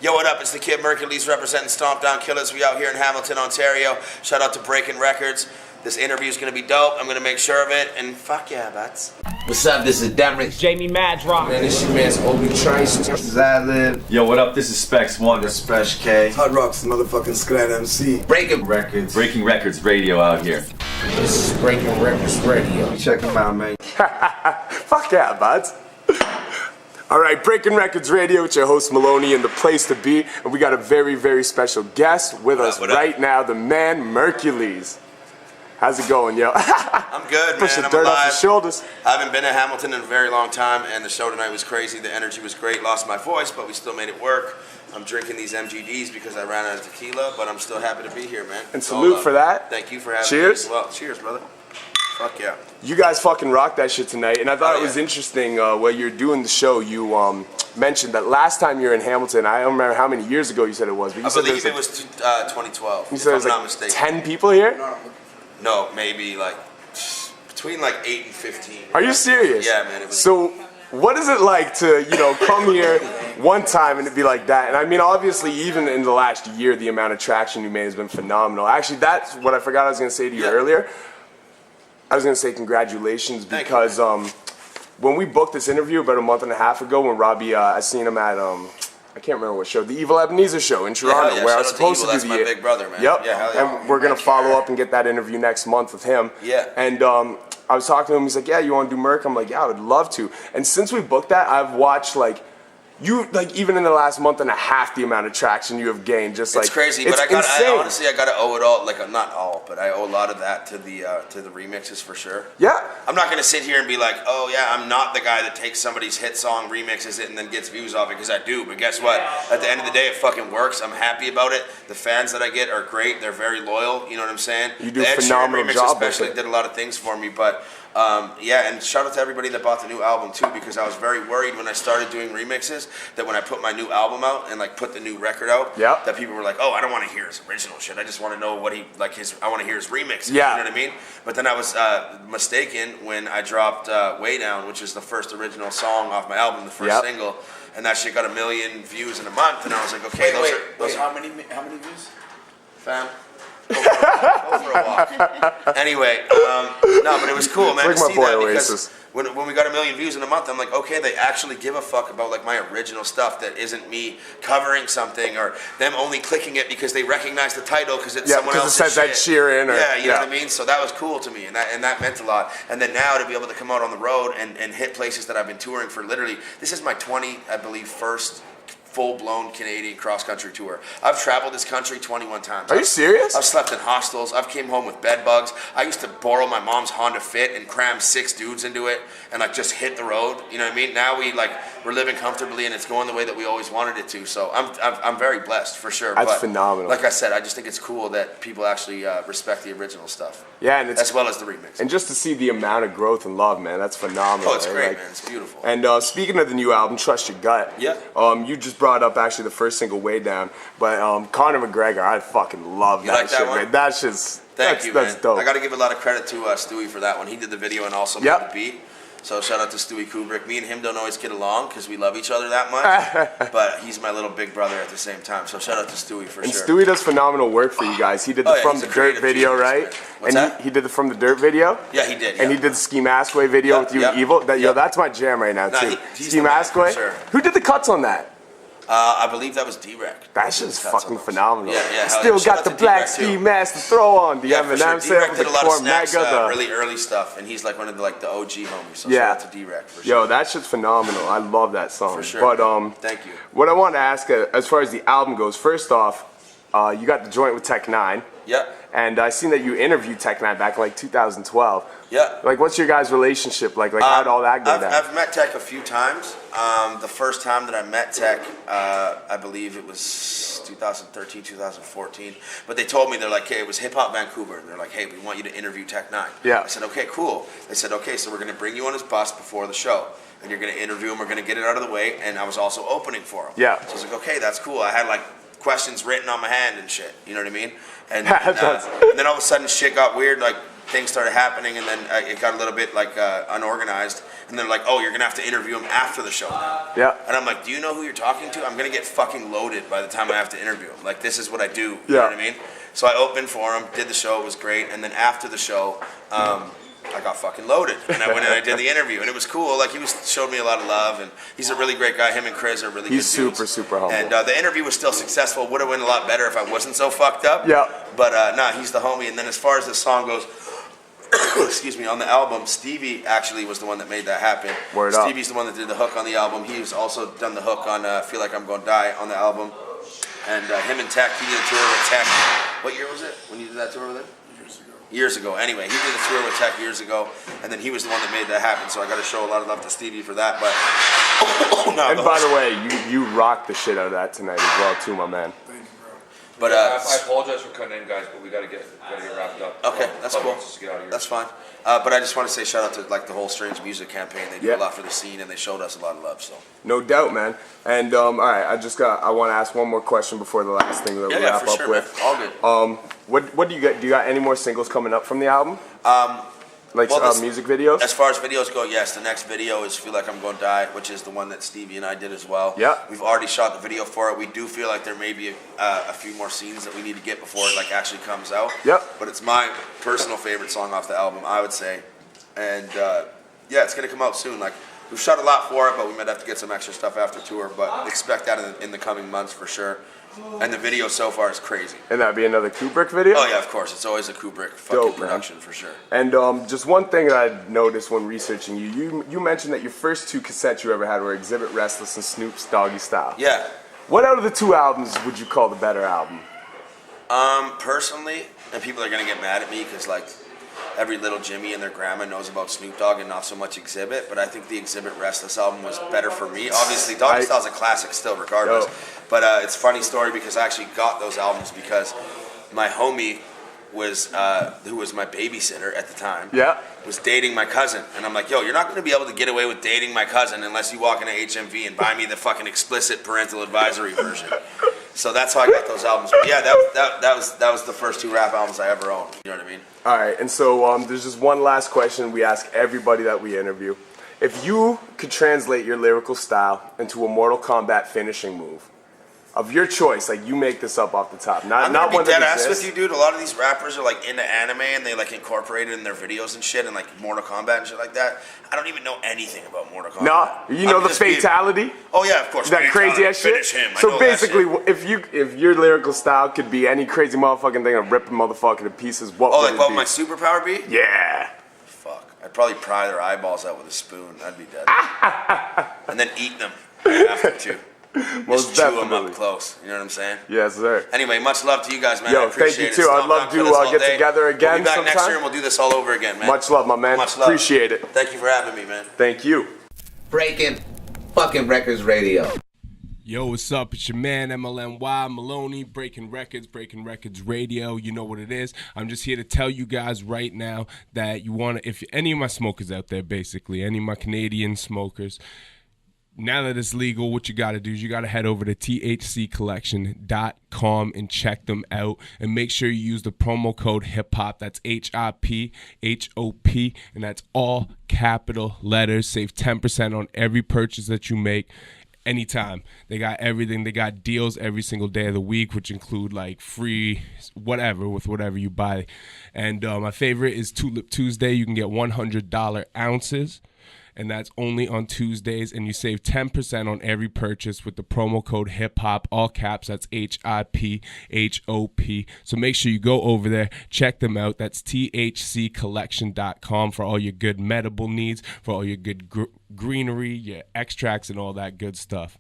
Yo, what up? It's the kid Merkules representing Stomp Down Killers. We out here in Hamilton, Ontario. Shout out to Wreckords. This interview is going to be dope. I'm going to make sure of it. And fuck yeah, bats. What's up? This is Deluxe. Jamie Madrock. Man, this your man's Obi Trice. This is Live. Yo, what up? This is Spesh One. This is Spesh K. Hot Rock's motherfucking Skot MC. Breaking Records. Breaking Records Radio out here. This is Breaking Records Radio. Check them out, man. Fuck yeah, buds. Alright, Breaking Records Radio with your host Maloney and the place to be. And we got a very, very special guest with us right now, the man Merkules. How's it going, yo? I'm good, man. Push the I'm dirt alive. off your shoulders. I haven't been to Hamilton in a very long time, and the show tonight was crazy. The energy was great. Lost my voice, but we still made it work. I'm drinking these MGDs because I ran out of tequila, but I'm still happy to be here, man. And salute for that. Thank you for having me. Cheers. Well, cheers, brother. Fuck yeah. You guys fucking rocked that shit tonight, and I thought it was interesting while you're doing the show. You mentioned that last time you were in Hamilton, I don't remember how many years ago you said it was, but you said believe it was 2012. You said there was like 10 people here? No, maybe like between like 8 and 15. Are you serious? Yeah, man. It was so, what is it like to, you know, come here one time and it be like that? And I mean, obviously, even in the last year, the amount of traction you made has been phenomenal. Actually, that's what I forgot I was going to say to you earlier. I was going to say congratulations because when we booked this interview about a month and a half ago, when Robbie, I seen him at, I can't remember what show, the Evil Ebenezer show in Toronto, where I was supposed to do That's my big brother, man. Yep. Yeah, hell yeah. And we're going to follow up and get that interview next month with him. Yeah. And I was talking to him, he's like, yeah, you want to do Merc? I'm like, yeah, I would love to. And since we booked that, I've watched even in the last month and a half, the amount of traction you have gained, just like, it's crazy, it's but insane. I gotta owe it all, like not all, but I owe a lot of that to the remixes for sure. Yeah. I'm not gonna sit here and be like, oh yeah, I'm not the guy that takes somebody's hit song, remixes it, and then gets views off it, because I do, but guess what? At the end of the day, it fucking works. I'm happy about it. The fans that I get are great. They're very loyal, you know what I'm saying? You do a phenomenal remix job especially did a lot of things for me, but yeah, and shout out to everybody that bought the new album too, because I was very worried when I started doing remixes that when I put my new album out and like put the new record out, that people were like, oh, I don't want to hear his original shit. I just want to know what he like I want to hear his remixes. Yeah. You know what I mean? But then I was mistaken when I dropped Way Down, which is the first original song off my album, the first single, and that shit got 1 million views in a month, and I was like, okay, those are how many views? Fam. Go for a walk. Anyway, no, but it was cool, man, to see that, because when we got 1 million views in a month, I'm like, okay, they actually give a fuck about like my original stuff that isn't me covering something or them only clicking it because they recognize the title because it's someone else's shit. Yeah, because it says that Sheeran. Yeah, you know what I mean? So that was cool to me, and that meant a lot. And then now to be able to come out on the road and hit places that I've been touring for literally, this is my first full-blown Canadian cross-country tour. I've traveled this country 21 times. Are you serious? I've slept in hostels. I've came home with bed bugs. I used to borrow my mom's Honda Fit and cram 6 dudes into it and like just hit the road. You know what I mean? Now we're living comfortably and it's going the way that we always wanted it to. So I'm very blessed for sure. That's phenomenal. Like I said, I just think it's cool that people actually respect the original stuff. Yeah, and as well as the remix. And just to see the amount of growth and love, man, that's phenomenal. Oh, it's great, man. It's beautiful. And speaking of the new album, Trust Your Gut. Yeah. You just brought up actually the first single, Way Down, but Conor McGregor, I fucking love that shit, man. That's just that's dope. I got to give a lot of credit to Stewie for that one. He did the video and also made the beat. So shout out to Stewie Kubrick. Me and him don't always get along because we love each other that much, but he's my little big brother at the same time. So shout out to Stewie for sure. And Stewie does phenomenal work for you guys. He did the From the Dirt video, right? What's that? He did the From the Dirt video. Yeah, he did. And he did the Ski Maskway video with you and Evil. Yo, that's my jam right now too. Ski Maskway. Sure. Who did the cuts on that? I believe that was D-Rec. That shit's fucking phenomenal. Yeah. Still got the black ski mask to throw on. The M&M D-Rec did a lot of Snak's really early stuff, and he's like one of the OG homies. So shout out to D-Rec for sure. Yo, that shit's phenomenal. I love that song. For sure. But thank you. What I want to ask, as far as the album goes, first off, you got the joint with N9ne. Yeah. And I seen that you interviewed N9ne back in like 2012. Yeah. Like, what's your guys' relationship like? Like, how'd all that go down? I've met Tech a few times. The first time that I met Tech, I believe it was 2013, 2014. But they told me, they're like, hey, it was Hip Hop Vancouver. And they're like, hey, we want you to interview N9ne. Yeah. I said, okay, cool. They said, okay, so we're going to bring you on his bus before the show. And you're going to interview him. We're going to get it out of the way. And I was also opening for him. Yeah. So I was like, okay, that's cool. I had like questions written on my hand and shit. You know what I mean? And then all of a sudden shit got weird, like things started happening, and then it got a little bit like unorganized. And they're like, oh, you're gonna have to interview him after the show now. Yeah. And I'm like, do you know who you're talking to? I'm gonna get fucking loaded by the time I have to interview him. Like, this is what I do. You know what I mean? So I opened for him, did the show, it was great, and then after the show, I got fucking loaded, and I went and I did the interview, and it was cool. Like, showed me a lot of love, and he's a really great guy. Him and Chris are really good dudes. He's super humble. And the interview was still successful. Would have went a lot better if I wasn't so fucked up. Yeah. But nah, he's the homie. And then as far as the song goes, excuse me, on the album, Stevie actually was the one that made that happen. Word up. Stevie's the one that did the hook on the album. He's also done the hook on Feel Like I'm Gonna Die on the album. And him and Tech, he did a tour with Tech. What year was it when you did that tour with him? Years ago. Anyway, he did a tour with Tech years ago, and then he was the one that made that happen. So I got to show a lot of love to Stevie for that. But no, and by the way, you rocked the shit out of that tonight as well, too, my man. Thank you, bro. But I apologize for cutting in, guys, but we gotta get wrapped up. Okay, that's cool. Let's just get out of here. That's fine. But I just want to say shout out to like the whole Strange Music campaign. They do a lot for the scene, and they showed us a lot of love. So no doubt, man. And all right, I want to ask one more question before the last thing that we wrap up with. Man. All good. What do you got? Do you got any more singles coming up from the album? Music videos? As far as videos go, yes. The next video is Feel Like I'm Gonna Die, which is the one that Stevie and I did as well. Yeah. We've already shot the video for it. We do feel like there may be a few more scenes that we need to get before it like actually comes out. Yep. But it's my personal favorite song off the album, I would say. And yeah, it's gonna come out soon. Like, we've shot a lot for it, but we might have to get some extra stuff after tour. But expect that in the coming months for sure. And the video so far is crazy. And that'd be another Kubrick video? Oh yeah, of course. It's always a Kubrick fucking production for sure. And just one thing that I noticed when researching you mentioned that your first 2 cassettes you ever had were Exhibit Restless and Snoop's Doggy Style. Yeah. What out of the 2 albums would you call the better album? Personally, and people are gonna get mad at me because like every little Jimmy and their grandma knows about Snoop Dogg and not so much Exhibit, but I think the Exhibit Restless album was better for me. Obviously, Doggy Style's a classic still, regardless. But it's a funny story because I actually got those albums because my homie was, who was my babysitter at the time, was dating my cousin. And I'm like, yo, you're not going to be able to get away with dating my cousin unless you walk into HMV and buy me the fucking explicit parental advisory version. So that's how I got those albums. But yeah, that was the first 2 rap albums I ever owned. You know what I mean? All right, and so there's just one last question we ask everybody that we interview. If you could translate your lyrical style into a Mortal Kombat finishing move, of your choice, like you make this up off the top, not one that dead ass exists. with you, dude. A lot of these rappers are like into anime and they like incorporate it in their videos and shit, and like Mortal Kombat and shit like that. I don't even know anything about Mortal Kombat. No, you know the fatality. Oh yeah, of course. That crazy ass shit. So basically, if your lyrical style could be any crazy motherfucking thing and rip a motherfucker to pieces, what would it be? What would my superpower be? Yeah. Fuck, I'd probably pry their eyeballs out with a spoon. I'd be dead. And then eat them after too. Most Just chew definitely. them up close. You know what I'm saying? Yes, sir. Anyway, much love to you guys, man. Yo, I appreciate thank you too. I'd love to get together again We'll be back sometime. next year and we'll do this all over again, man. Much love, my man. Much love. Appreciate it. Thank you for having me, man. Thank you. Breaking fucking Records Radio. Yo, what's up? It's your man, MLNY, Maloney, Breaking Records Radio. You know what it is. I'm just here to tell you guys right now that if any of my smokers out there, basically, any of my Canadian smokers, now that it's legal, what you got to do is you got to head over to thccollection.com and check them out. And make sure you use the promo code HIPHOP. That's HIPHOP. And that's all capital letters. Save 10% on every purchase that you make. Anytime. They got everything. They got deals every single day of the week, which include like free whatever with whatever you buy. And my favorite is Tulip Tuesday. You can get $100 ounces. And that's only on Tuesdays, and you save 10% on every purchase with the promo code HIPHOP, all caps. That's HIPHOP. So make sure you go over there, check them out. That's thccollection.com for all your good medible needs, for all your good greenery, your extracts, and all that good stuff.